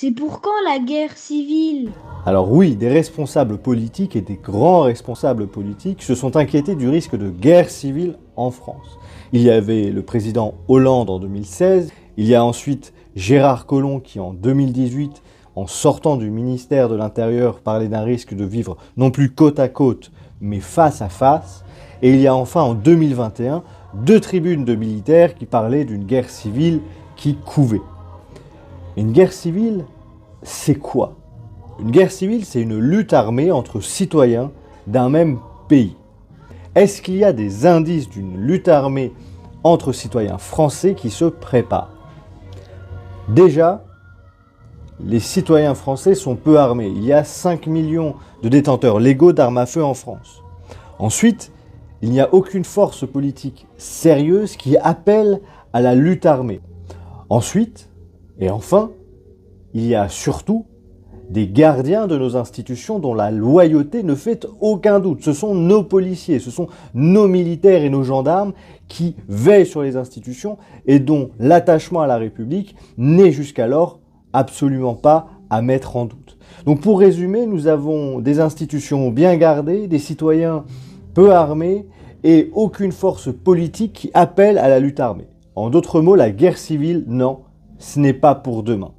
C'est pour quand la guerre civile? Alors oui, des responsables politiques et des grands responsables politiques se sont inquiétés du risque de guerre civile en France. Il y avait le président Hollande en 2016, il y a ensuite Gérard Collomb qui en 2018, en sortant du ministère de l'Intérieur, parlait d'un risque de vivre non plus côte à côte, mais face à face. Et il y a enfin en 2021 deux tribunes de militaires qui parlaient d'une guerre civile qui couvait. Une guerre civile, c'est quoi? Une guerre civile, c'est une lutte armée entre citoyens d'un même pays. Est-ce qu'il y a des indices d'une lutte armée entre citoyens français qui se préparent? Déjà, les citoyens français sont peu armés. Il y a 5 millions de détenteurs légaux d'armes à feu en France. Ensuite, il n'y a aucune force politique sérieuse qui appelle à la lutte armée. Ensuite, et enfin, il y a surtout des gardiens de nos institutions dont la loyauté ne fait aucun doute. Ce sont nos policiers, ce sont nos militaires et nos gendarmes qui veillent sur les institutions et dont l'attachement à la République n'est jusqu'alors absolument pas à mettre en doute. Donc pour résumer, nous avons des institutions bien gardées, des citoyens peu armés et aucune force politique qui appelle à la lutte armée. En d'autres mots, la guerre civile, non, ce n'est pas pour demain.